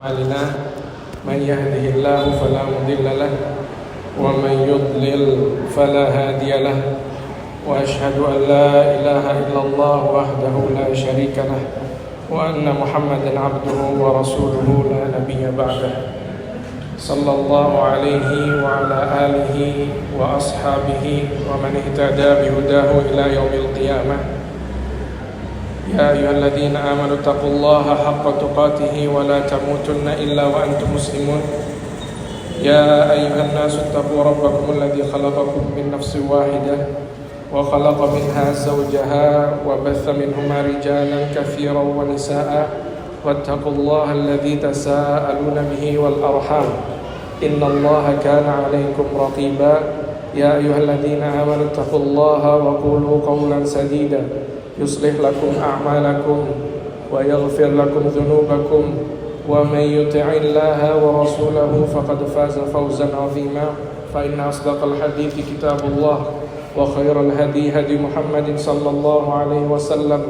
أعمالنا من يهده الله فلا مضل له ومن يضلل فلا هادي له وأشهد أن لا إله إلا الله وحده لا شريك له وأن محمدا عبده ورسوله لا نبي بعده صلى الله عليه وعلى آله وأصحابه ومن اهتدى بهداه إلى يوم القيامة. يا أيها الذين آمنوا اتقوا الله حق تقاته ولا تموتن إلا وأنتم مسلمون. يا أيها الناس اتقوا ربكم الذي خلقكم من نفس واحدة وخلق منها زوجها وبث منهما رجالا كثيرا ونساء واتقوا الله الذي تساءلون به والأرحام إن الله كان عليكم رقيبا. يا أيها الذين آمنوا اتقوا الله وقولوا قولا سديدا يصلح لكم أعمالكم ويغفر لكم ذنوبكم ومن يطع الله ورسوله فقد فاز فوزا عظيما. فإن أصدق الحديث كتاب الله وخير الهدي هدي محمد صلى الله عليه وسلم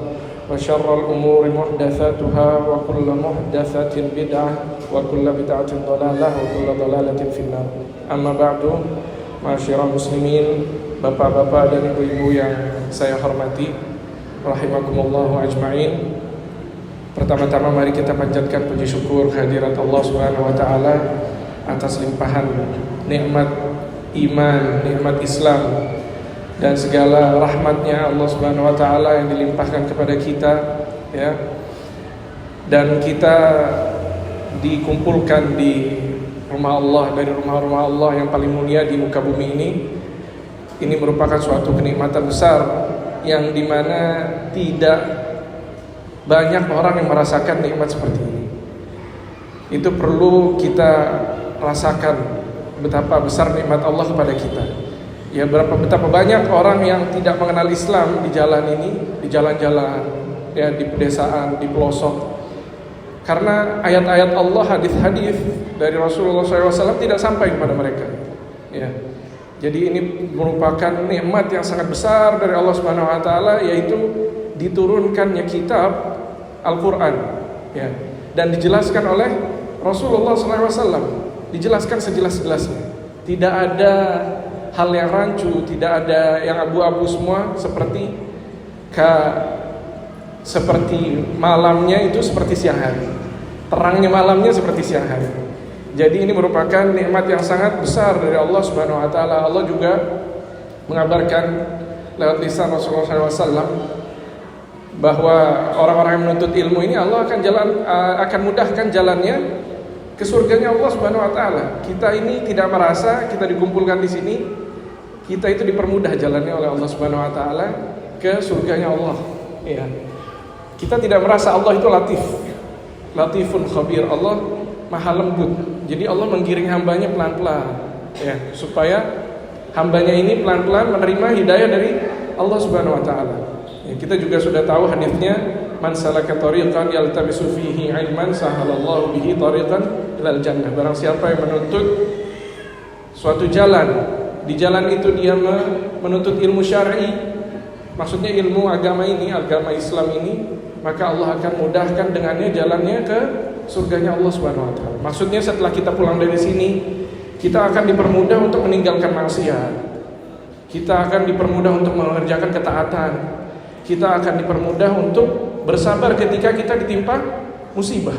وشر الأمور محدثاتها وكل محدثة بدعة وكل بدعة ضلالة وكل ضلالة في النار. أما بعد معاشر muslimin, bapak-bapak dan ibu-ibu yang saya hormati, rahimakumullahu ajma'in. Pertama-tama mari kita panjatkan puji syukur kehadirat Allah Subhanahu wa taala atas limpahan nikmat iman, nikmat Islam dan segala rahmatnya Allah Subhanahu wa taala yang dilimpahkan kepada kita, ya. Dan kita dikumpulkan di rumah Allah, dari rumah-rumah Allah yang paling mulia di muka bumi ini. Ini merupakan suatu kenikmatan besar yang dimana tidak banyak orang yang merasakan nikmat seperti ini. Itu perlu kita rasakan betapa besar nikmat Allah kepada kita. Ya, betapa banyak orang yang tidak mengenal Islam di jalan ini, di jalan-jalan, ya, di pedesaan, di pelosok. Karena ayat-ayat Allah, hadis-hadis dari Rasulullah SAW tidak sampai kepada mereka. Ya. Jadi ini merupakan nikmat yang sangat besar dari Allah Subhanahu wa taala, yaitu diturunkannya kitab Al-Qur'an, ya. Dan dijelaskan oleh Rasulullah SAW, dijelaskan sejelas-jelasnya. Tidak ada hal yang rancu, tidak ada yang abu-abu semua seperti malamnya itu seperti siang hari. Terangnya malamnya seperti siang hari. Jadi ini merupakan nikmat yang sangat besar dari Allah Subhanahu wa taala. Allah juga mengabarkan lewat lisan Rasulullah SAW bahwa orang-orang yang menuntut ilmu ini Allah akan mudahkan jalannya ke surganya Allah Subhanahu wa taala. Kita ini tidak merasa kita dikumpulkan di sini, kita itu dipermudah jalannya oleh Allah Subhanahu wa taala ke surganya Allah. Ya. Kita tidak merasa Allah itu latifun khabir. Allah maha lembut. Jadi Allah menggiring hambanya pelan-pelan, ya, supaya hambanya ini pelan-pelan menerima hidayah dari Allah Subhanahu wa taala. Ya, kita juga sudah tahu hadisnya, man salaka tariqan yaltamisu fihi ilman sahalallahu bihi tariqan ilal jannah. Barang siapa yang menuntut suatu jalan, di jalan itu dia menuntut ilmu syar'i, maksudnya ilmu agama ini, agama Islam ini, maka Allah akan mudahkan dengannya jalannya ke surganya Allah Subhanahu wa taala. Maksudnya setelah kita pulang dari sini, kita akan dipermudah untuk meninggalkan maksiat. Kita akan dipermudah untuk mengerjakan ketaatan. Kita akan dipermudah untuk bersabar ketika kita ditimpa musibah.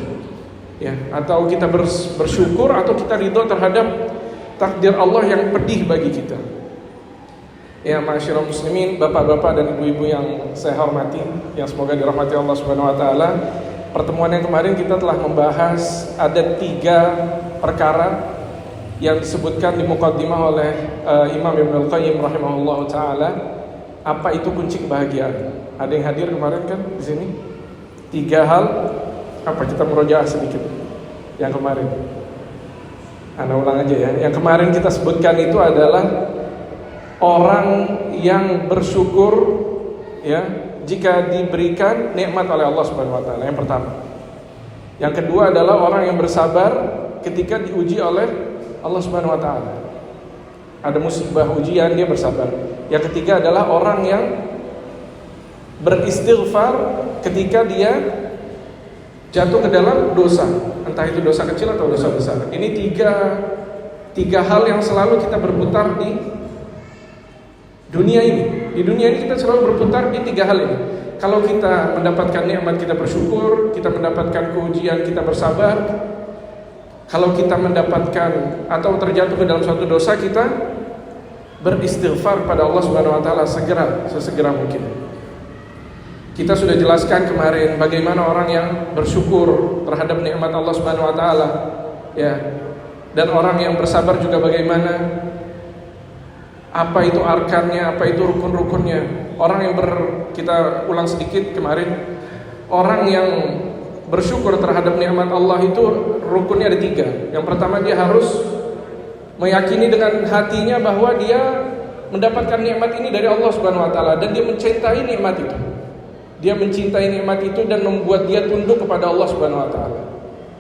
Ya, atau kita bersyukur atau kita ridho terhadap takdir Allah yang pedih bagi kita. Ya, ma'asyiral muslimin, bapak-bapak dan ibu-ibu yang saya hormati, yang semoga dirahmati Allah Subhanahu wa taala. Pertemuan yang kemarin kita telah membahas ada 3 perkara yang disebutkan di muqaddimah oleh Imam Ibnu Al-Qayyim rahimahullahu taala. Apa itu kunci kebahagiaan? Ada yang hadir kemarin kan di sini? 3 hal. Apa, kita merojaah sedikit yang kemarin. Ana ulang aja ya. Yang kemarin kita sebutkan itu adalah orang yang bersyukur, ya, jika diberikan nikmat oleh Allah Subhanahu wa taala. Yang pertama. Yang kedua adalah orang yang bersabar ketika diuji oleh Allah Subhanahu wa taala. Ada musibah, ujian, dia bersabar. Yang ketiga adalah orang yang beristighfar ketika dia jatuh ke dalam dosa, entah itu dosa kecil atau dosa besar. Ini tiga hal yang selalu kita berputar di dunia ini. Di dunia ini kita selalu berputar di tiga hal ini. Kalau kita mendapatkan nikmat, kita bersyukur. Kita mendapatkan ujian, kita bersabar. Kalau kita mendapatkan atau terjatuh ke dalam suatu dosa, kita beristighfar pada Allah Subhanahu wa taala sesegera mungkin. Kita sudah jelaskan kemarin bagaimana orang yang bersyukur terhadap nikmat Allah Subhanahu wa taala, ya. Dan orang yang bersabar juga bagaimana, apa itu arkannya, apa itu rukun-rukunnya. Kita ulang sedikit kemarin, orang yang bersyukur terhadap nikmat Allah itu rukunnya ada 3. Yang pertama, dia harus meyakini dengan hatinya bahwa dia mendapatkan nikmat ini dari Allah Subhanahu wa taala dan dia mencintai nikmat itu. Dia mencintai nikmat itu dan membuat dia tunduk kepada Allah Subhanahu wa taala.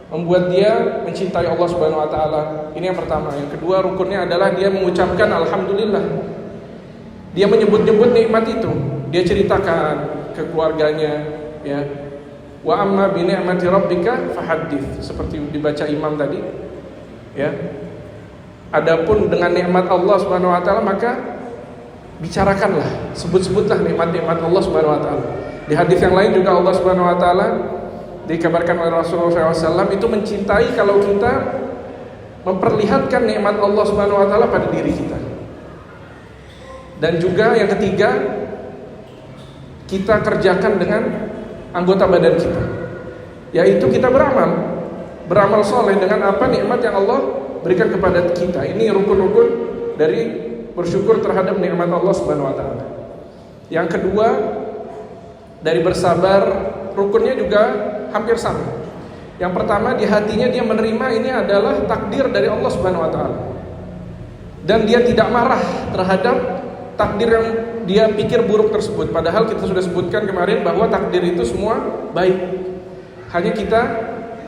Membuat dia mencintai Allah Subhanahu wa taala. Ini yang pertama. Yang kedua, rukunnya adalah dia mengucapkan alhamdulillah. Dia menyebut-nyebut nikmat itu. Dia ceritakan ke keluarganya, ya. Wa amma bi ni'mati rabbika fahaddits, seperti dibaca imam tadi. Ya. Adapun dengan nikmat Allah Subhanahu wa taala maka bicarakanlah, sebut-sebutlah nikmat-nikmat Allah Subhanahu wa taala. Di hadis yang lain juga Allah Subhanahu wa taala dikabarkan oleh Rasulullah SAW itu mencintai kalau kita memperlihatkan nikmat Allah Subhanahu wa taala pada diri kita. Dan juga yang ketiga, kita kerjakan dengan anggota badan kita, yaitu kita beramal soleh dengan apa nikmat yang Allah berikan kepada kita. Ini rukun-rukun dari bersyukur terhadap nikmat Allah Subhanahu wa taala. Yang kedua, dari bersabar, rukunnya juga hampir sama. Yang pertama, di hatinya dia menerima ini adalah takdir dari Allah Subhanahu wa taala. Dan dia tidak marah terhadap takdir yang dia pikir buruk tersebut. Padahal kita sudah sebutkan kemarin bahwa takdir itu semua baik. Hanya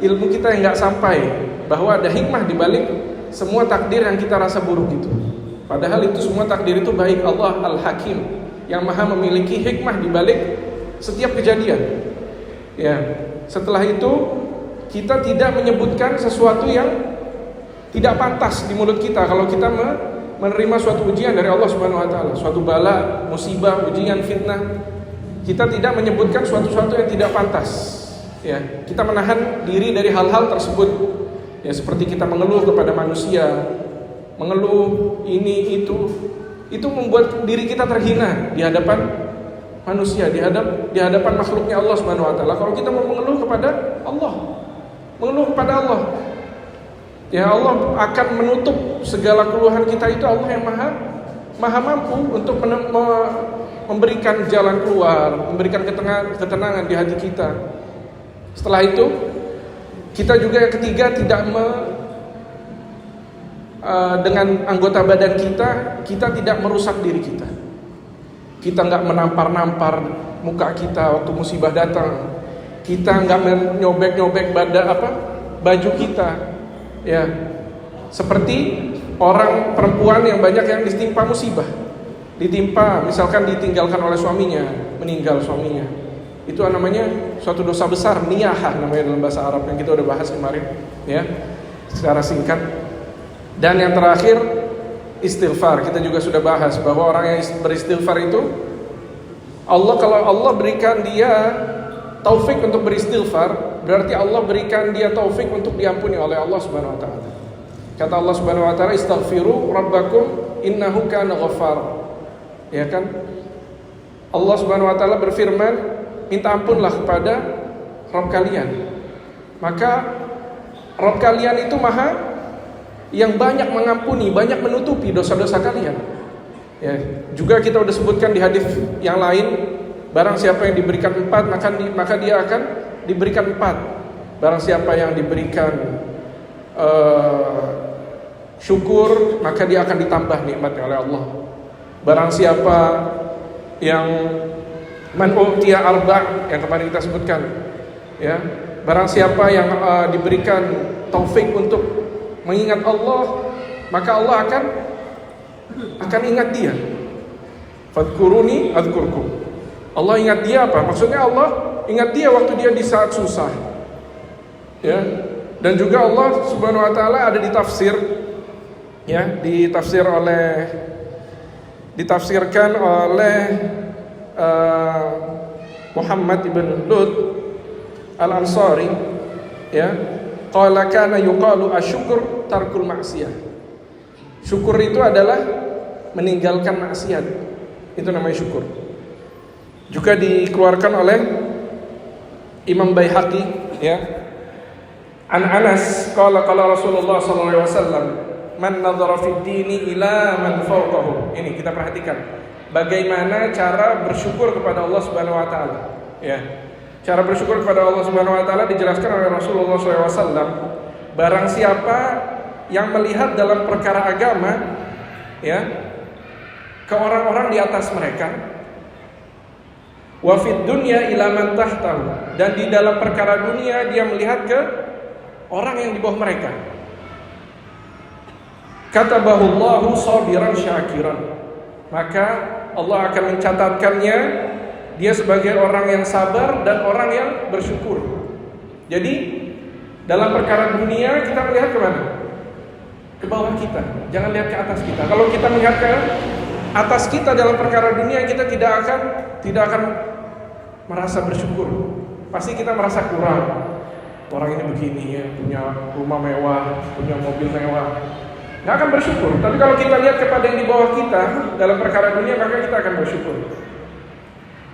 ilmu kita yang nggak sampai bahwa ada hikmah di balik semua takdir yang kita rasa buruk itu. Padahal itu semua takdir itu baik. Allah Al-Hakim yang maha memiliki hikmah di balik setiap kejadian. Ya, setelah itu kita tidak menyebutkan sesuatu yang tidak pantas di mulut kita kalau kita menerima suatu ujian dari Allah Subhanahu wa taala, suatu bala, musibah, ujian, fitnah. Kita tidak menyebutkan suatu-suatu yang tidak pantas. Ya, kita menahan diri dari hal-hal tersebut. Ya, seperti kita mengeluh kepada manusia, mengeluh ini itu membuat diri kita terhina di hadapan manusia, di hadapan makhluknya Allah Subhanahu wa taala. Kalau kita mau mengeluh kepada Allah, ya Allah akan menutup segala keluhan kita itu. Allah yang maha mampu untuk memberikan jalan keluar, memberikan ketenangan di hati kita. Setelah itu, kita juga yang ketiga tidak dengan anggota badan kita tidak merusak diri kita. Kita nggak menampar-nampar muka kita waktu musibah datang. Kita nggak menyobek-nyobek baju kita. Ya, seperti orang perempuan yang banyak yang ditimpa musibah. Misalkan ditinggalkan oleh suaminya, meninggal suaminya. Itu namanya suatu dosa besar, niyahah namanya dalam bahasa Arab yang kita udah bahas kemarin, ya, secara singkat. Dan yang terakhir, istighfar. Kita juga sudah bahas bahwa orang yang beristighfar itu kalau Allah berikan dia taufik untuk beristighfar, berarti Allah berikan dia taufik untuk diampuni oleh Allah Subhanahu wa taala. Kata Allah Subhanahu wa taala, "Istaghfiru rabbakum innahu kana ghaffar." Ya kan? Allah Subhanahu wa taala berfirman, minta ampunlah kepada Rabb kalian. Maka Rabb kalian itu maha yang banyak mengampuni, banyak menutupi dosa-dosa kalian. Ya, juga kita sudah sebutkan di hadis yang lain, barang siapa yang diberikan 4 maka dia akan diberikan 4. Barang siapa yang diberikan syukur maka dia akan ditambah nikmatnya oleh Allah. Barang siapa yang man utiya arba' yang kemarin kita sebutkan, ya, barang siapa yang diberikan taufik untuk mengingat Allah, maka Allah akan ingat dia. Fadkuruni adzkurkum. Allah ingat dia apa? Maksudnya Allah ingat dia waktu dia di saat susah. Ya. Dan juga Allah Subhanahu wa taala ada di tafsir, ya, ditafsirkan oleh Muhammad ibn Lut Al-Ansari, ya. Qala kana yuqalu asyukur tarkul maksiyah. Syukur itu adalah meninggalkan maksiat. Itu namanya syukur. Juga dikeluarkan oleh Imam Baihaqi, ya. An Anas qala Rasulullah sallallahu alaihi wasallam, man nadhara fid dini ila man fawqahu. Ini kita perhatikan bagaimana cara bersyukur kepada Allah Subhanahu wa taala, ya. Cara bersyukur kepada Allah Subhanahu wa taala dijelaskan oleh Rasulullah sallallahu alaihi wasallam, barang siapa yang melihat dalam perkara agama, ya, ke orang-orang di atas mereka, wa fid dunya ila man tahtahu, dan di dalam perkara dunia dia melihat ke orang yang di bawah mereka, katabahullahu sabiran syakiran, maka Allah akan mencatatkannya dia sebagai orang yang sabar dan orang yang bersyukur. Jadi dalam perkara dunia kita melihat ke mana? Ke bawah kita, jangan lihat ke atas kita. Kalau kita melihat ke atas kita dalam perkara dunia, kita tidak akan merasa bersyukur. Pasti kita merasa kurang. Orang ini begini, ya, punya rumah mewah, punya mobil mewah, nggak akan bersyukur. Tapi kalau kita lihat kepada yang di bawah kita dalam perkara dunia, maka kita akan bersyukur.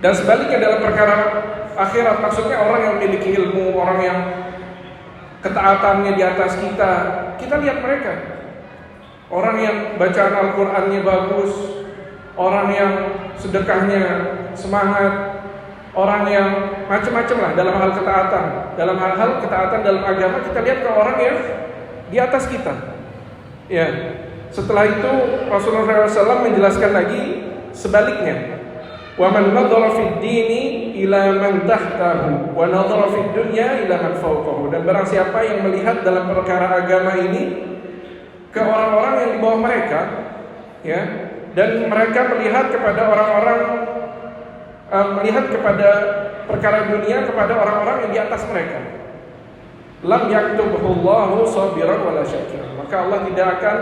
Dan sebaliknya dalam perkara akhirat, maksudnya orang yang memiliki ilmu, orang yang ketaatannya di atas kita lihat mereka. Orang yang bacaan Al-Qur'annya bagus, orang yang sedekahnya semangat, orang yang macam-macam lah dalam hal ketaatan. Dalam hal-hal ketaatan dalam agama, kita lihat ke orang yang di atas kita. Ya. Setelah itu Rasulullah SAW menjelaskan lagi sebaliknya. Wa man nadhara fid dini ila man tahtahu wa nadhara fid dunya ila man fawqahu. Dan barang siapa yang melihat dalam perkara agama ini ke orang-orang yang di bawah mereka, ya, dan mereka melihat kepada orang-orang, melihat kepada perkara dunia kepada orang-orang yang di atas mereka, lam yaktubullahu sabiran wala syakiran, maka Allah tidak akan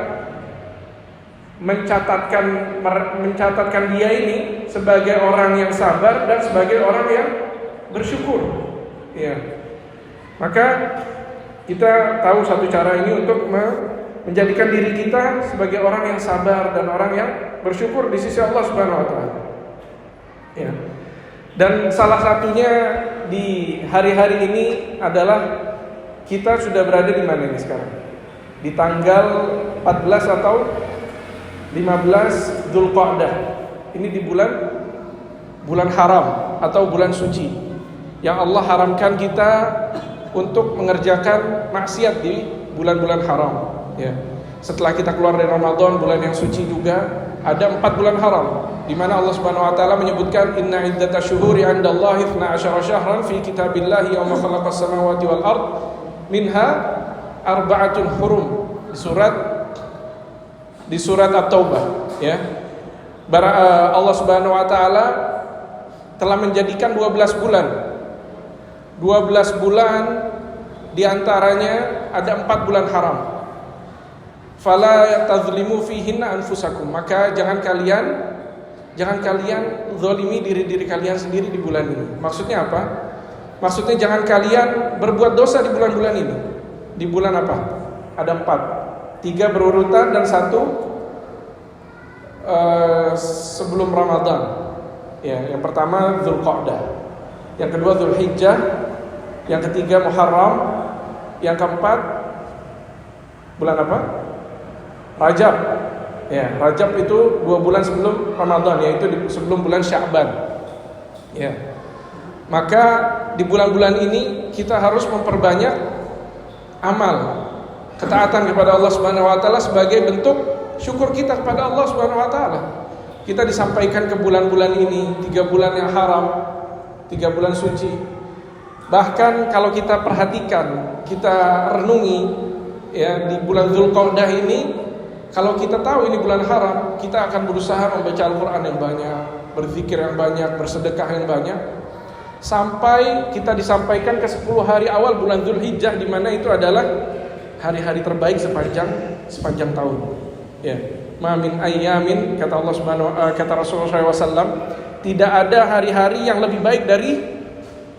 mencatatkan dia ini sebagai orang yang sabar dan sebagai orang yang bersyukur, ya. Maka kita tahu satu cara ini untuk menjadikan diri kita sebagai orang yang sabar dan orang yang bersyukur di sisi Allah Subhanahu wa taala. Ya. Dan salah satunya di hari-hari ini adalah kita sudah berada di mana ini sekarang? Di tanggal 14 atau 15 Dzulqa'dah. Ini di bulan haram atau bulan suci yang Allah haramkan kita untuk mengerjakan maksiat di bulan-bulan haram, ya. Setelah kita keluar dari Ramadan, bulan yang suci juga ada 4 bulan haram, di mana Allah Subhanahu wa taala menyebutkan inna iddatash syuhuri 'indallahi 12 syahran fi kitabillahi yawma khalaqas samawati wal ard minha arba'atun hurum, di surat At-Taubah, ya. Allah Subhanahu wa taala telah menjadikan 12 bulan. 12 bulan di antaranya ada 4 bulan haram. Fala tazlimu fihinna anfusakum, maka jangan kalian zalimi diri kalian sendiri di bulan ini. Maksudnya apa? Maksudnya jangan kalian berbuat dosa di bulan-bulan ini. Di bulan apa? Ada 4, 3 berurutan dan 1 sebelum Ramadan. Ya, yang pertama Dzulqa'dah, yang kedua Dzulhijjah, yang ketiga Muharram, yang keempat bulan apa? Rajab. Ya, Rajab itu 2 bulan sebelum Ramadan, yaitu sebelum bulan Sya'ban. Ya. Maka di bulan-bulan ini kita harus memperbanyak amal ketaatan kepada Allah Subhanahu wa taala sebagai bentuk syukur kita kepada Allah Subhanahu wa taala. Kita disampaikan ke bulan-bulan ini, 3 bulan yang haram, 3 bulan suci. Bahkan kalau kita perhatikan, kita renungi, ya, di bulan Dzulqa'dah ini, kalau kita tahu ini bulan haram, kita akan berusaha membaca Al-Quran yang banyak, berzikir yang banyak, bersedekah yang banyak. sampai kita disampaikan ke 10 hari awal bulan Dzulhijjah, di mana itu adalah hari-hari terbaik sepanjang tahun. Ya, ma min ayyamin, kata Allah Subhanahu kata Rasulullah SAW, tidak ada hari-hari yang lebih baik dari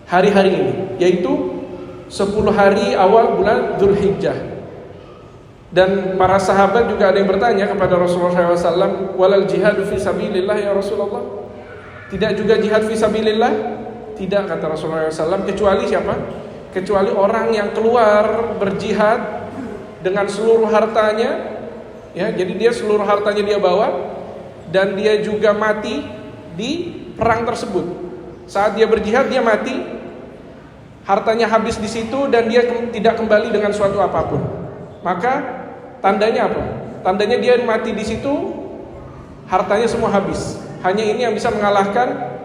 hari-hari ini, yaitu 10 hari awal bulan Dzulhijjah. Dan para sahabat juga ada yang bertanya kepada Rasulullah SAW, walal jihadu fi sabilillah ya Rasulullah, tidak juga jihad fi sabilillah? Tidak, kata Rasulullah SAW, kecuali siapa? Kecuali orang yang keluar berjihad dengan seluruh hartanya, ya, jadi dia seluruh hartanya dia bawa, dan dia juga mati di perang tersebut. Saat dia berjihad dia mati, hartanya habis di situ, dan dia tidak kembali dengan suatu apapun. Maka tandanya apa? Tandanya dia mati di situ, hartanya semua habis. Hanya ini yang bisa mengalahkan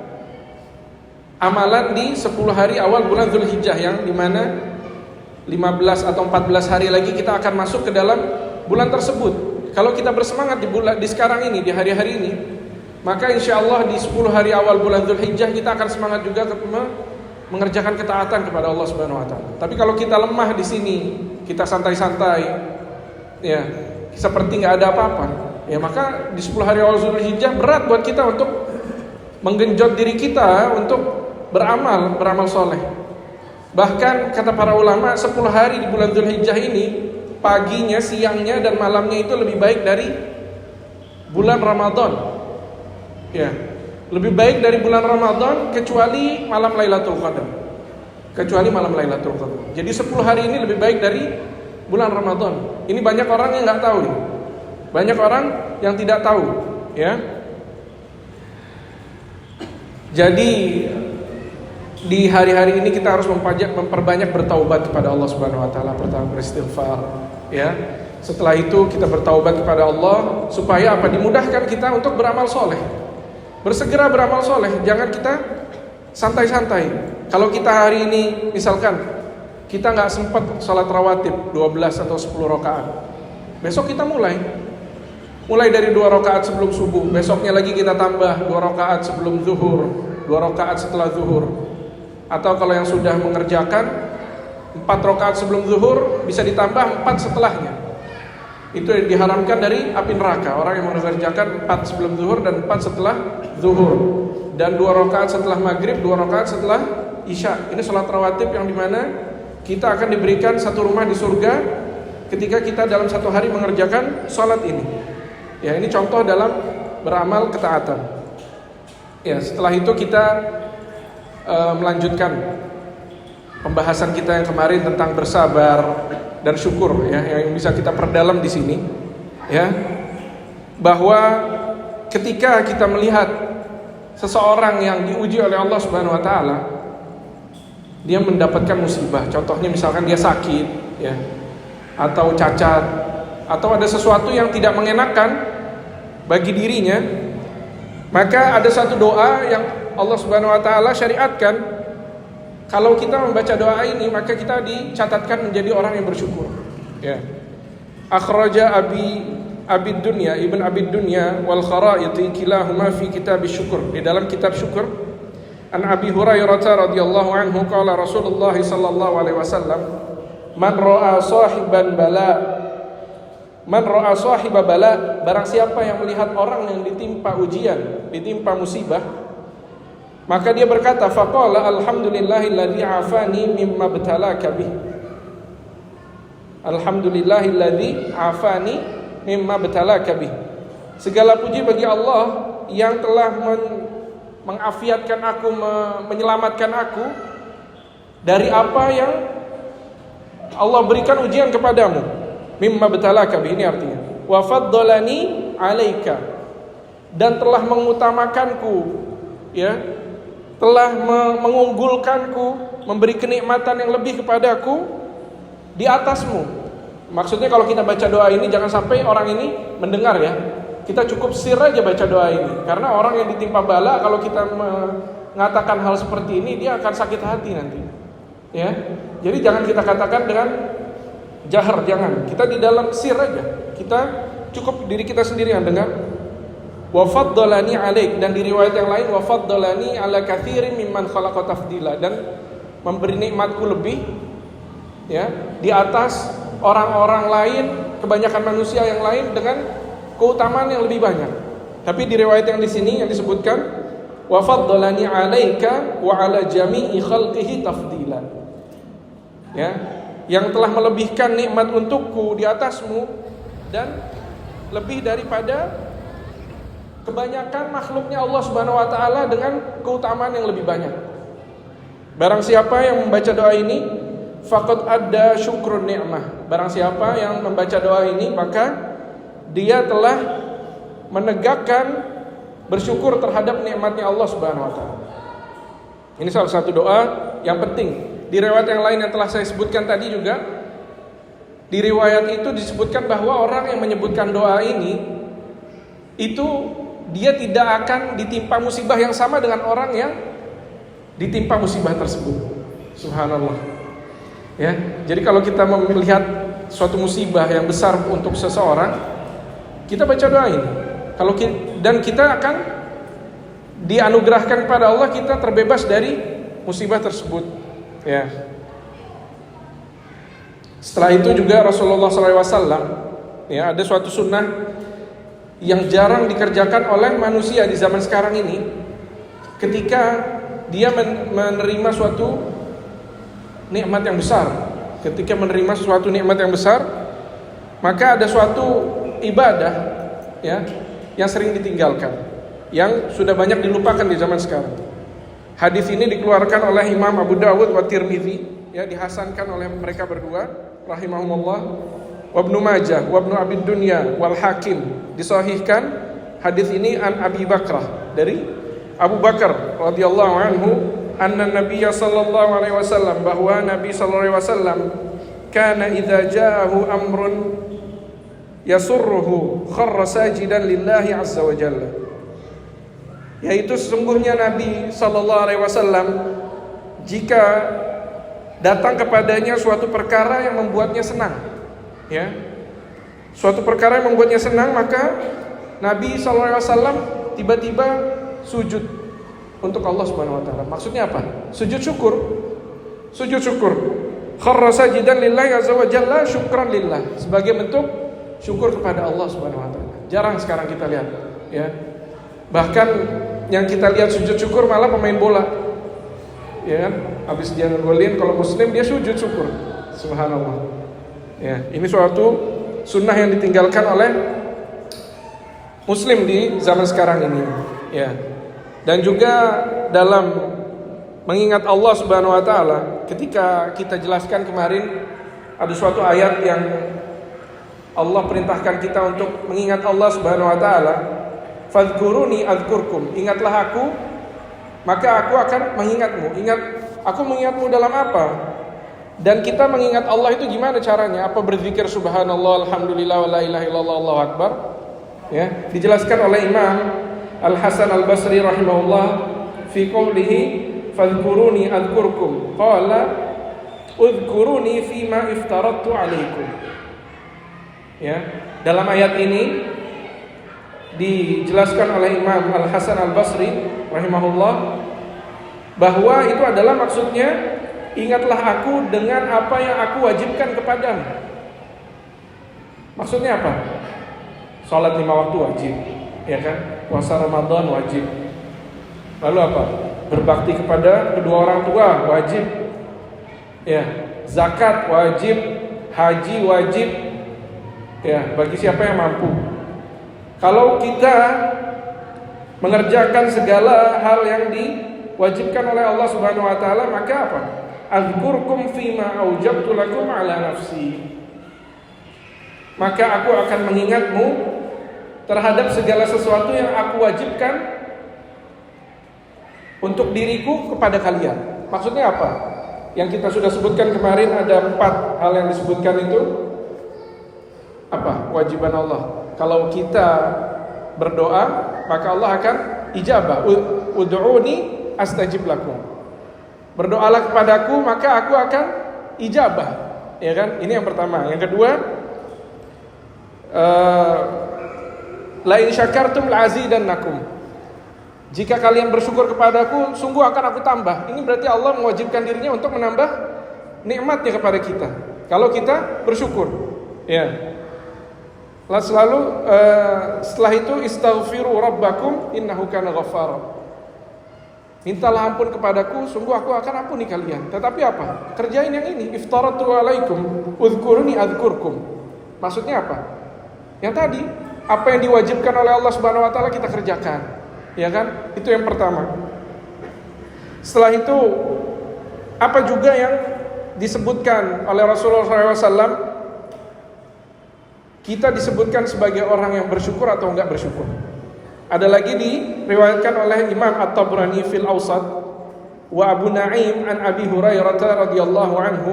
amalan di 10 hari awal bulan Dzulhijjah, yang dimana 15 atau 14 hari lagi kita akan masuk ke dalam bulan tersebut. Kalau kita bersemangat di sekarang ini, di hari-hari ini, maka insya Allah di 10 hari awal bulan Dzulhijjah kita akan semangat juga mengerjakan ketaatan kepada Allah Subhanahu wa taala. Tapi kalau kita lemah di sini, kita santai-santai, ya, seperti nggak ada apa-apa, ya, maka di 10 hari awal Dzulhijjah berat buat kita untuk menggenjot diri kita untuk beramal soleh. Bahkan kata para ulama, 10 hari di bulan Dzulhijjah ini, paginya, siangnya, dan malamnya itu lebih baik dari bulan Ramadan. Ya, lebih baik dari bulan Ramadan kecuali malam Lailatul Qadar. Jadi 10 hari ini lebih baik dari bulan Ramadan. Ini banyak orang yang nggak tahu. Banyak orang yang tidak tahu, ya. Jadi di hari-hari ini kita harus memperbanyak bertaubat kepada Allah Subhanahu wa taala. Pertama beristighfar, ya. Setelah itu kita bertaubat kepada Allah supaya apa? Dimudahkan kita untuk beramal soleh. Bersegera beramal soleh, jangan kita santai-santai. Kalau kita hari ini misalkan kita nggak sempat sholat rawatib 12 atau 10 rakaat, besok kita mulai dari 2 rakaat sebelum subuh, besoknya lagi kita tambah 2 rakaat sebelum zuhur, 2 rakaat setelah zuhur. Atau kalau yang sudah mengerjakan 4 rakaat sebelum zuhur, bisa ditambah 4 setelahnya. Itu diharamkan dari api neraka. Orang yang mengerjakan 4 sebelum zuhur dan 4 setelah zuhur, dan 2 rakaat setelah maghrib, 2 rakaat setelah isya. Ini sholat rawatib yang dimana kita akan diberikan satu rumah di surga ketika kita dalam satu hari mengerjakan sholat ini. Ya, ini contoh dalam beramal ketaatan. Ya, setelah itu kita melanjutkan pembahasan kita yang kemarin tentang bersabar dan syukur, ya, yang bisa kita perdalam di sini, ya, bahwa ketika kita melihat seseorang yang diuji oleh Allah Subhanahu wa taala, dia mendapatkan musibah, contohnya misalkan dia sakit, ya, atau cacat, atau ada sesuatu yang tidak mengenakan bagi dirinya, maka ada satu doa yang Allah Subhanahu wa taala syariatkan. Kalau kita membaca doa ini, maka kita dicatatkan menjadi orang yang bersyukur. Ya. Akhraja Abi Dunya, Ibn Abi Dunya wal Kharaiti kilahuma fi kitab syukur. Di dalam kitab syukur, an Abi Hurairah radhiyallahu anhu qala Rasulullah sallallahu alaihi wasallam, man ra'a sahiba bala, barang siapa yang melihat orang yang ditimpa ujian, ditimpa musibah, maka dia berkata, faqala alhamdulillahilladzi afani mimma btalaka bih. Alhamdulillahilladzi afani mimma btalaka bih. Segala puji bagi Allah yang telah mengafiatkan aku, menyelamatkan aku dari apa yang Allah berikan ujian kepadamu. Mimma btalaka bih, ini artinya wa faddalani alaika, dan telah mengutamakanku, ya, telah mengunggulkanku, memberi kenikmatan yang lebih kepadaku di atasmu. Maksudnya kalau kita baca doa ini jangan sampai orang ini mendengar, ya. Kita cukup sir aja baca doa ini. Karena orang yang ditimpa bala, kalau kita mengatakan hal seperti ini, dia akan sakit hati nanti, ya. Jadi jangan kita katakan dengan jahar, jangan. Kita di dalam sir aja. Kita cukup diri kita sendiri yang dengar. wa faddalani 'alaik, dan di riwayat yang lain wa faddalani 'ala katsirin mimman khalaqa tafdila, dan memberi nikmatku lebih ya di atas orang-orang lain, kebanyakan manusia yang lain dengan keutamaan yang lebih banyak. Tapi di riwayat yang di sini yang disebutkan wa faddalani 'alaika wa 'ala jami'i khalqihi tafdila. Ya, yang telah melebihkan nikmat untukku di atasmu dan lebih daripada kebanyakan makhluknya Allah Subhanahu wa taala dengan keutamaan yang lebih banyak. Barang siapa yang membaca doa ini, faqad adda syukrun ni'mah. Barang siapa yang membaca doa ini, maka dia telah menegakkan bersyukur terhadap nikmatnya Allah Subhanahu wa taala. Ini salah satu doa yang penting. Di riwayat yang lain yang telah saya sebutkan tadi juga, di riwayat itu disebutkan bahwa orang yang menyebutkan doa ini itu dia tidak akan ditimpa musibah yang sama dengan orang yang ditimpa musibah tersebut. Subhanallah. Ya, jadi kalau kita melihat suatu musibah yang besar untuk seseorang, kita baca doa ini. Dan kita akan dianugerahkan kepada Allah, kita terbebas dari musibah tersebut. Ya. Setelah itu juga Rasulullah SAW, ya, ada suatu sunnah yang jarang dikerjakan oleh manusia di zaman sekarang ini. Ketika dia menerima suatu nikmat yang besar, ketika menerima suatu nikmat yang besar, maka ada suatu ibadah, ya, yang sering ditinggalkan, yang sudah banyak dilupakan di zaman sekarang. Hadis ini dikeluarkan oleh Imam Abu Dawud wa Tirmidzi, ya, dihasankan oleh mereka berdua rahimahumullah, wa Ibnu Majah wa Ibnu Abi Dunya wal Hakim, disahihkan hadis ini an Abi Bakrah, dari Abu Bakar radhiyallahu anhu, anna Nabiy sallallahu alaihi wasallam, bahwa Nabi sallallahu alaihi wasallam kana idza ja'ahu amrun yasurruhu kharra sajidan lillahi azza wa jalla. Yaitu sesungguhnya Nabi sallallahu alaihi wasallam, jika datang kepadanya suatu perkara yang membuatnya senang, ya, suatu perkara yang membuatnya senang, maka Nabi sallallahu alaihi wasallam tiba-tiba sujud untuk Allah Subhanahu wa taala. Maksudnya apa? Sujud syukur. Sujud syukur. Kharra sajidan lillahi azza wa jalla syukran lillah, sebagai bentuk syukur kepada Allah Subhanahu wa taala. Jarang sekarang kita lihat, ya. Bahkan yang kita lihat sujud syukur malah pemain bola, ya kan? Habis dia ngegolin, kalau muslim dia sujud syukur. Subhanallah. Ya, ini suatu sunnah yang ditinggalkan oleh muslim di zaman sekarang ini, ya. Dan juga dalam mengingat Allah Subhanahu wa taala, ketika kita jelaskan kemarin, ada suatu ayat yang Allah perintahkan kita untuk mengingat Allah Subhanahu wa taala. Fadhkuruni adzkurkum, ingatlah aku, maka aku akan mengingatmu. Aku mengingatmu dalam apa? Dan kita mengingat Allah itu gimana caranya? Apa berzikir subhanallah, alhamdulillah, wa la ilaha illallah, Allahu akbar? Ya, dijelaskan oleh Imam Al-Hasan Al-Basri rahimahullah fi qoulihi fadhkuruni adzkurkum, qala udhkuruni fima iftaradtu alaikum. Ya, dalam ayat ini dijelaskan oleh Imam Al-Hasan Al-Basri rahimahullah bahwa itu adalah maksudnya, ingatlah aku dengan apa yang aku wajibkan kepadamu. Maksudnya apa? Salat 5 waktu wajib, ya kan? Puasa Ramadan wajib. Lalu apa? Berbakti kepada kedua orang tua wajib. Ya, zakat wajib, haji wajib. Ya, bagi siapa yang mampu. Kalau kita mengerjakan segala hal yang diwajibkan oleh Allah Subhanahu wa taala, maka apa? Azkurkum fima aujabtu lakum ala nafsi. Maka aku akan mengingatmu terhadap segala sesuatu yang aku wajibkan untuk diriku kepada kalian. Maksudnya apa? Yang kita sudah sebutkan kemarin, ada 4 hal yang disebutkan itu. Apa? Kewajiban Allah. Kalau kita berdoa, maka Allah akan ijabah. Ud'uni astajib lakum. Berdoalah kepadaku, maka aku akan ijabah. Ya kan? Ini yang pertama. Yang kedua, La in syakartum la'azidannakum. Jika kalian bersyukur kepadaku, sungguh akan aku tambah. Ini berarti Allah mewajibkan dirinya untuk menambah nikmatnya kepada kita kalau kita bersyukur. Ya. Lalu setelah itu istaghfiru rabbakum innahu kana ghaffara. Mintalah ampun kepadaku, sungguh aku akan ampuni kalian. Tetapi apa? Kerjain yang ini. Iftaratu alaikum udhkuruni adhkurkum. Maksudnya apa? Yang tadi, apa yang diwajibkan oleh Allah Subhanahu wa taala kita kerjakan. Ya kan? Itu yang pertama. Setelah itu, apa juga yang disebutkan oleh Rasulullah SAW? Kita disebutkan sebagai orang yang bersyukur atau enggak bersyukur. Ada lagi diriwayatkan oleh Imam At-Tabrani fil Awsat wa Abu Na'im an Abi Hurairah radhiyallahu anhu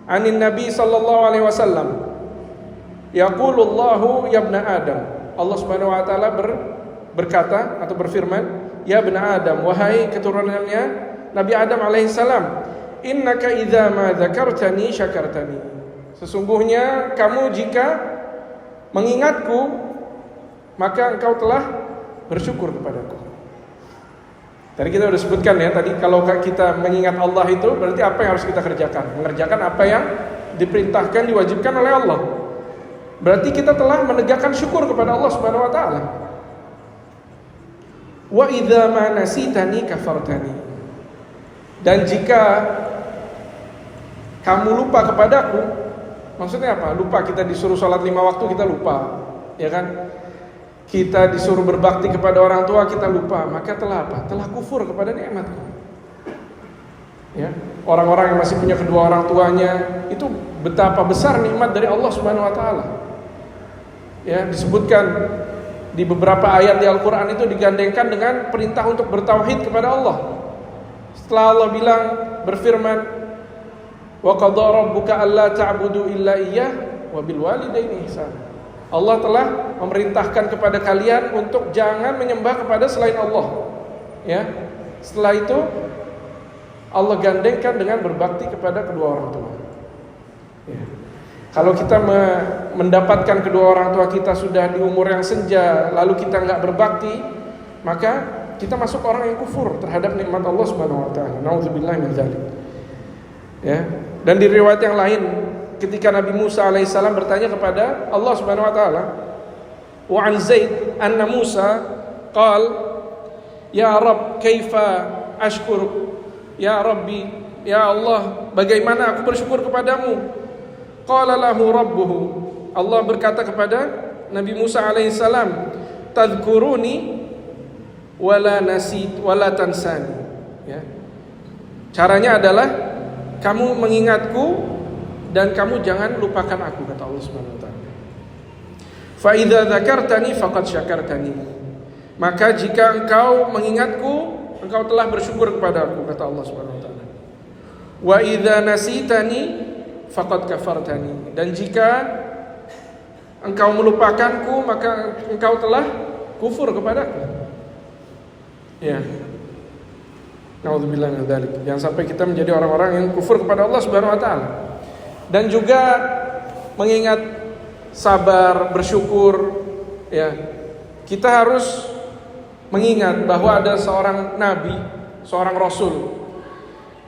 anin Nabi sallallahu alaihi wasallam yaqulu Allahu ya ibna Adam. Allah Subhanahu wa taala berkata atau berfirman, ya ibna Adam, wahai keturunannya Nabi Adam alaihi salam, innaka idza ma dzakartani syakartani. Sesungguhnya kamu jika mengingatku maka engkau telah bersyukur kepadaku. Tadi kita sudah sebutkan ya, tadi kalau kita mengingat Allah itu berarti apa yang harus kita kerjakan? Mengerjakan apa yang diperintahkan, diwajibkan oleh Allah. Berarti kita telah menegakkan syukur kepada Allah Subhanahu wa taala. Wa idza ma nasitani kafartani. Dan jika kamu lupa kepadaku, maksudnya apa? Lupa, kita disuruh sholat 5 waktu kita lupa, ya kan? Kita disuruh berbakti kepada orang tua kita lupa, maka telah apa? Telah kufur kepada nikmatku. Ya, orang-orang yang masih punya kedua orang tuanya itu betapa besar nikmat dari Allah Subhanahu wa taala. Ya, disebutkan di beberapa ayat di Al-Qur'an itu digandengkan dengan perintah untuk bertauhid kepada Allah. Setelah Allah bilang, berfirman, wa qadara rabbuka alla ta'budu illa iyyah wa bil walidaini ihsana. Allah telah memerintahkan kepada kalian untuk jangan menyembah kepada selain Allah. Ya. Setelah itu Allah gandengkan dengan berbakti kepada kedua orang tua. Ya. Kalau kita mendapatkan kedua orang tua kita sudah di umur yang senja, lalu kita enggak berbakti, maka kita masuk orang yang kufur terhadap nikmat Allah Subhanahu wa taala. Nauzubillahi min dzalik. Ya. Dan di riwayat yang lain, ketika Nabi Musa alaihissalam bertanya kepada Allah Subhanahu wa taala, wa an Zaid anna Musa qal ya Rabb kaifa ashkur, ya Rabbi, ya Allah, bagaimana aku bersyukur kepadamu? Qala lahu rabbuhu, Allah berkata kepada Nabi Musa alaihissalam, tadhkuruni wala nasit wala tansani. Ya. Caranya adalah kamu mengingatku dan kamu jangan lupakan aku, kata Allah Subhanahu wa taala. Fa idza dzakartani faqad syakartani. Maka jika engkau mengingatku, engkau telah bersyukur kepadaku, kata Allah Subhanahu wa taala. Wa idza nasitani faqad kafartani. Dan jika engkau melupakanku, maka engkau telah kufur kepadaku. Ya. Nauzubillahi min dzalik. Jangan sampai kita menjadi orang-orang yang kufur kepada Allah Subhanahu wa taala. Dan juga mengingat sabar, bersyukur, ya. Kita harus mengingat bahwa ada seorang nabi, seorang rasul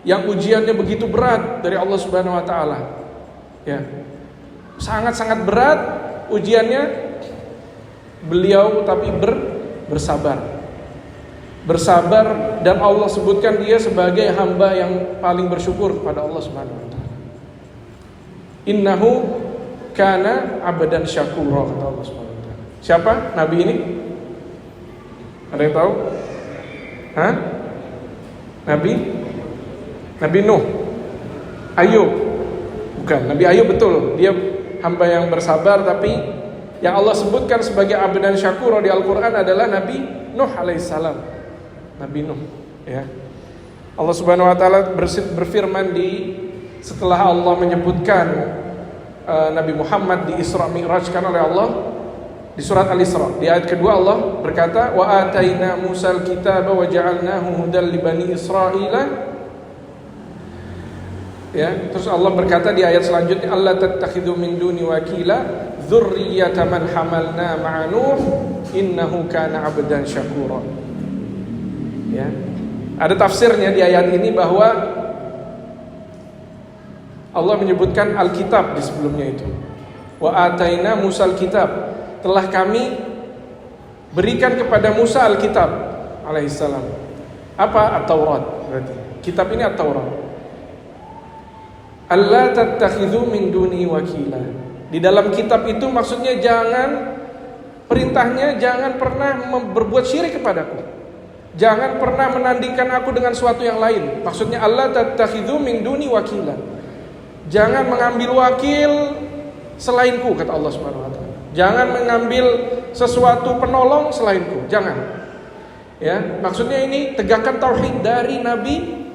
yang ujiannya begitu berat dari Allah Subhanahu wa taala. Ya. Sangat-sangat berat ujiannya, beliau tapi bersabar. Bersabar, dan Allah sebutkan dia sebagai hamba yang paling bersyukur kepada Allah Subhanahu wa taala. Innahu kana abdan syakura, kata Allah Subhanahu wa taala. Siapa nabi ini? Ada yang tahu? Hah? Nabi Nuh. Ayub. Bukan, Nabi Ayub betul. Dia hamba yang bersabar, tapi yang Allah sebutkan sebagai abdan syakura di Al-Qur'an adalah Nabi Nuh alaihissalam. Nabi Nuh, ya. Allah Subhanahu wa taala berfirman setelah Allah menyebutkan Nabi Muhammad di Isra Mi'rajkan oleh Allah di surat Al-Isra, di ayat kedua Allah berkata, wa ataina Musal kitaba wa ja'alnahu hudan li bani Israila Ya, terus Allah berkata di ayat selanjutnya, Allah tattakhidhu min duni wakila dzurriyyata man hamalna ma'a Nuh innahu kana 'abdan syakura. Ya. Ada tafsirnya di ayat ini bahwa Allah menyebutkan Alkitab di sebelumnya itu. Wa ataina Musal kitab. Telah kami berikan kepada Musa Alkitab alaihissalam. Apa? At-Taurat berarti. Kitab ini At-Taurat. Allah tattakhidhu min duni wakila. Di dalam kitab itu maksudnya perintahnya jangan pernah berbuat syirik kepadaku. Jangan pernah menandingkan aku dengan suatu yang lain. Maksudnya Allah tattakhidhu min duni wakila. Jangan mengambil wakil selainku, kata Allah Subhanahu wa taala. Jangan mengambil sesuatu penolong selainku, jangan. Ya, maksudnya ini tegakkan tauhid dari Nabi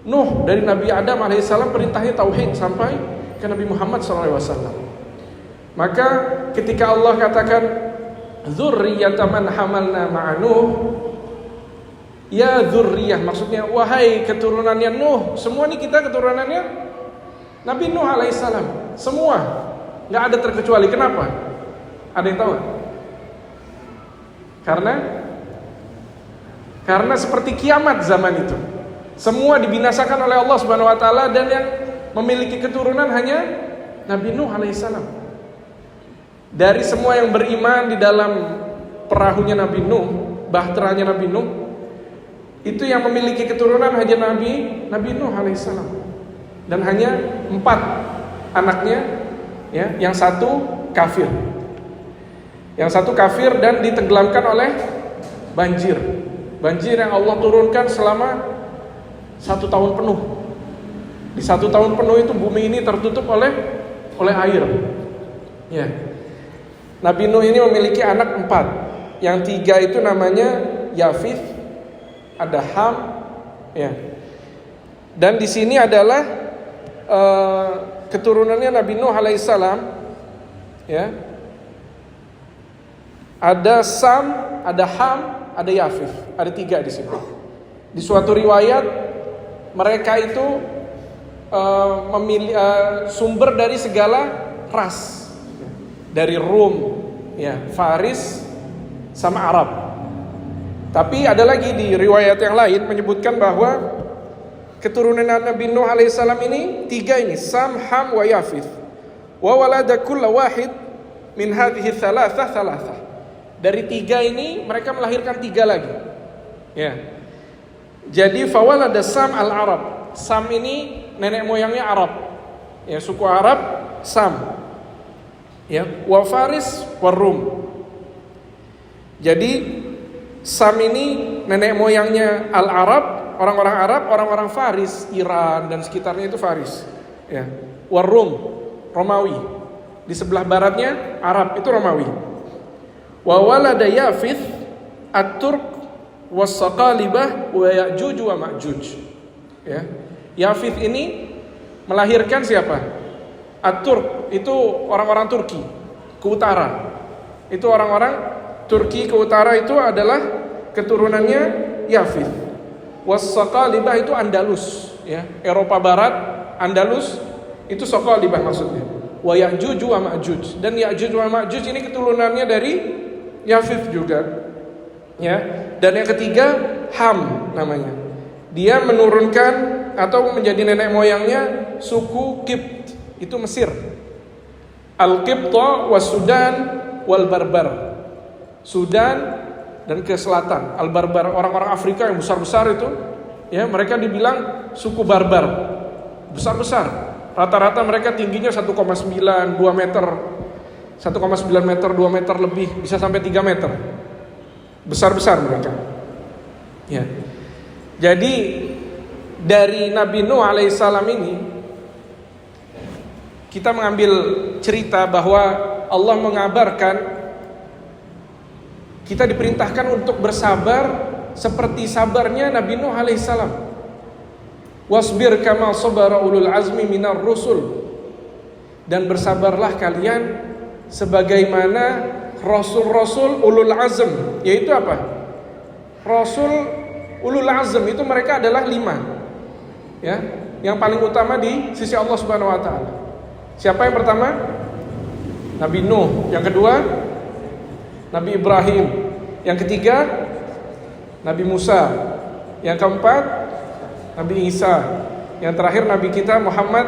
Nuh, dari Nabi Adam alaihissalam, perintahnya tauhid sampai ke Nabi Muhammad SAW. Maka ketika Allah katakan dzurriyyata man hamalna ma'a Nuh, ya dzurriyyah, maksudnya wahai keturunannya Nuh. Semua ini kita keturunannya Nabi Nuh alaihissalam, semua, nggak ada terkecuali. Kenapa? Ada yang tahu? Karena seperti kiamat zaman itu, semua dibinasakan oleh Allah Subhanahu wa taala, dan yang memiliki keturunan hanya Nabi Nuh alaihissalam. Dari semua yang beriman di dalam perahunya Nabi Nuh, bahteranya Nabi Nuh, itu yang memiliki keturunan hanya Nabi Nuh alaihissalam. Dan hanya 4 anaknya, ya, yang satu kafir. Yang satu kafir dan ditenggelamkan oleh banjir. Banjir yang Allah turunkan selama 1 tahun penuh. Di 1 tahun penuh itu bumi ini tertutup oleh air. Ya. Nabi Nuh ini memiliki anak 4. Yang 3 itu namanya Yafith, ada Ham, ya. Dan di sini adalah keturunannya Nabi Nuh alaihissalam, ya. Ada Sam, ada Ham, ada Yafith, ada 3 di sini. Di suatu riwayat mereka itu sumber dari segala ras, dari Rum, ya, Faris, sama Arab. Tapi ada lagi di riwayat yang lain menyebutkan bahwa keturunan Nabi Nuh alaihissalam ini 3 ini, Sam, Ham, wa Yafith. Wa walada kulla wahid min hadhihi thalathah. Dari 3 ini mereka melahirkan 3 lagi. Ya. Jadi fawalada Sam al-Arab. Sam ini nenek moyangnya Arab. Ya, suku Arab, Sam. Ya, wa Faris wa Rum. Jadi Sam ini nenek moyangnya al-Arab, orang-orang Arab, orang-orang Faris, Iran dan sekitarnya itu Faris. Ya. Wa Rum, Romawi. Di sebelah baratnya Arab, itu Romawi. Wa walada Yafith at-Turk was-Saqalibah wa Ya'juj wa Ma'juj. Ya. Yafith ini melahirkan siapa? At-Turk, itu orang-orang Turki ke utara. Itu orang-orang Turki ke utara itu adalah keturunannya Yafith. Was-Saqalibah itu Andalus, ya, Eropa Barat, Andalus itu Saqalibah maksudnya. Wa Ya'juj wa Ma'juj. Dan Ya'juj wa Ma'juj ini keturunannya dari Yafith juga, ya. Dan yang ketiga Ham namanya. Dia menurunkan atau menjadi nenek moyangnya suku Qibt, itu Mesir. Al-Qibta was Sudan wal Barbar. Sudan dan ke selatan. Al-Barbar, orang-orang Afrika yang besar-besar itu, ya, mereka dibilang suku Barbar. Besar-besar. Rata-rata mereka tingginya 1,9, 2 meter. 1,9 meter, 2 meter lebih, bisa sampai 3 meter. Besar-besar mereka. Ya. Jadi dari Nabi Nuh alaihissalam ini kita mengambil cerita bahwa Allah mengabarkan kita diperintahkan untuk bersabar seperti sabarnya Nabi Nuh alaihissalam. Wasbir kama sabara ulul azmi minar rusul. Dan bersabarlah kalian sebagaimana rasul-rasul ulul azm, yaitu apa? Rasul ulul azm itu mereka adalah 5. Ya. yang paling utama di sisi Allah Subhanahu wa taala. Siapa yang pertama? Nabi Nuh. Yang kedua, Nabi Ibrahim. Yang ketiga, Nabi Musa. Yang keempat, Nabi Isa. Yang terakhir Nabi kita Muhammad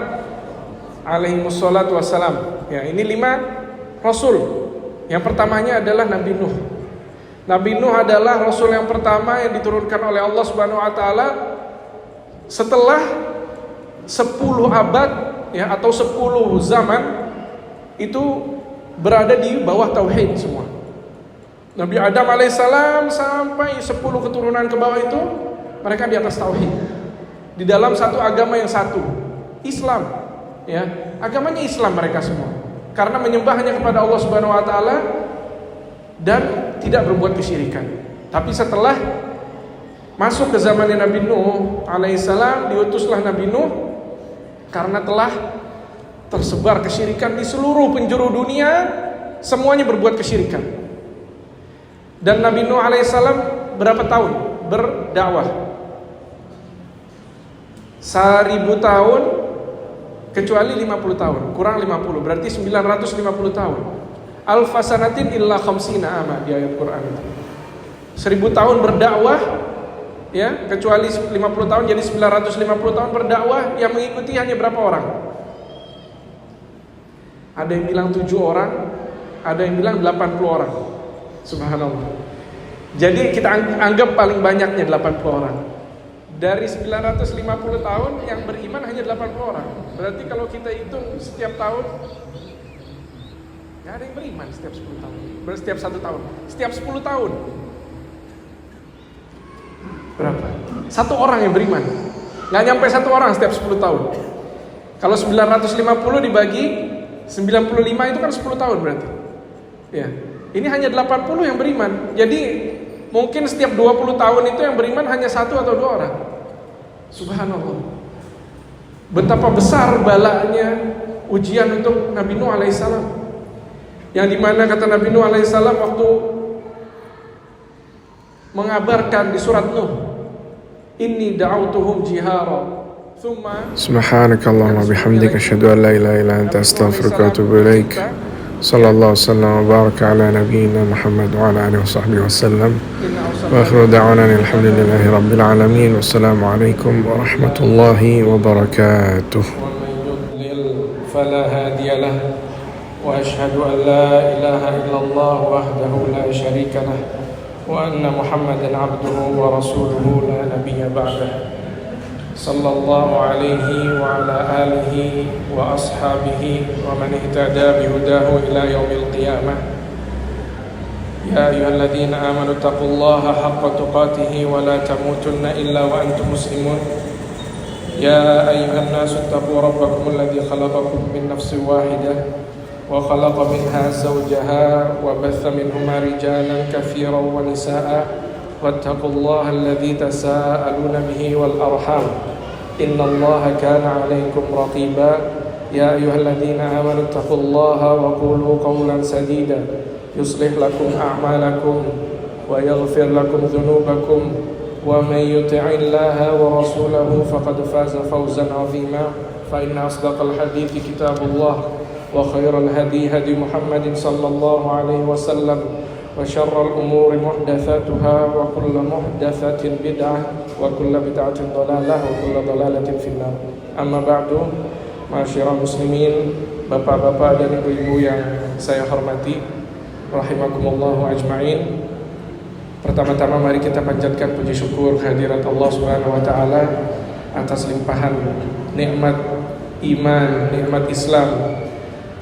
alaihi wassalatu wassalam. Ya, ini 5 rasul. Yang pertamanya adalah Nabi Nuh. Nabi Nuh adalah rasul yang pertama yang diturunkan oleh Allah Subhanahu wa taala setelah 10 abad ya, atau 10 zaman itu berada di bawah tauhid semua. Nabi Adam alaihissalam sampai 10 keturunan ke bawah itu mereka di atas tauhid, di dalam satu agama yang satu, Islam ya. Agamanya Islam mereka semua, karena menyembah hanya kepada Allah Subhanahu wa taala dan tidak berbuat kesyirikan. Tapi setelah masuk ke zamannya Nabi Nuh alaihissalam, diutuslah Nabi Nuh karena telah tersebar kesyirikan di seluruh penjuru dunia, semuanya berbuat kesyirikan. Dan Nabi Nuh alaihissalam berapa tahun berdakwah? 1000 tahun kecuali 50 tahun, kurang 50, berarti 950 tahun. Alfasanatin illa khamsina ama di ayat Quran itu. 1000 tahun berdakwah ya, kecuali 50 tahun, jadi 950 tahun berdakwah, yang mengikuti hanya berapa orang? Ada yang bilang 7 orang, ada yang bilang 80 orang. Subhanallah. Jadi kita anggap paling banyaknya 80 orang. Dari 950 tahun yang beriman hanya 80 orang. Berarti kalau kita hitung setiap tahun, gak ada yang beriman setiap 10 tahun. Setiap 1 tahun, setiap 10 tahun berapa? 1 orang yang beriman. Gak nyampe 1 orang setiap 10 tahun. Kalau 950 dibagi 95 itu kan 10 tahun berarti ya. Ini hanya 80 yang beriman. Jadi mungkin setiap 20 tahun itu yang beriman hanya 1 atau 2 orang. Subhanallah. Betapa besar balanya ujian untuk Nabi Nuh alaihissalam, yang dimana kata Nabi Nuh alaihissalam waktu mengabarkan di surat Nuh, inni da'autuhum jihara thumma subhanakallahumma bihamdika asyhadu an la ilaha illa anta astaghfiruka wa atubu ilaik. Sallallahu wasallam wa baraka ala nabiyyina Muhammad wa ala alihi wa sahbihi wasallam. Wa akhiru da'wana alhamdulillahi rabbil alamin. Wassalamu alaikum warahmatullahi wabarakatuh. Wa man yudlil fala hadiya lahu wa asyhadu an la ilaha illallah wahdahu la syarika lahu wa anna Muhammadan abduhu wa rasuluhu la nabiyya ba'dahu. Sallallahu alaihi wa ala alihi wa ashabihi wa man ihtada bihudahu ila yaumil qiyamah. Ya ayyuhalladzina amanu taqullaha haqqa tuqatih wa la tamutunna illa wa antum muslimun. Ya ayyuhan nasu taqu rabbakum alladzi khalaqakum min nafsin wahidah wa khalaqa minha zawjaha wa batha minhuma rijalan katsiran wa nisaa'a wattaqullaha alladzi tasaaluna bihi wal arham innallaha kana 'alaikum raqiba. Ya ayyuhalladzina amanu taqullaha wa qulu qawlan sadida yuslih lakum a'malakum wa yaghfir lakum dhunubakum wa man yuti'illaha wa rasulahu faqad faza fawzan 'azima. Fa inna asdaqal hadithi kitabullah wa khairal hadi hadi Muhammadin sallallahu alaihi wasallam wa syarrul umuri muhdatsatuha wa kullu muhdatsatin bid'ah wa kullu bid'atin dhalalah wa kullu dhalalatin finnar. Amma ba'du, ma'asyiral muslimin, bapak-bapak dan ibu-ibu yang saya hormati, rahimakumullah ajma'in. Pertama-tama mari kita panjatkan puji syukur hadirat Allah Subhanahu wa taala atas limpahan nikmat iman, nikmat Islam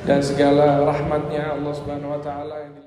dan segala rahmatnya Allah Subhanahu wa taala yang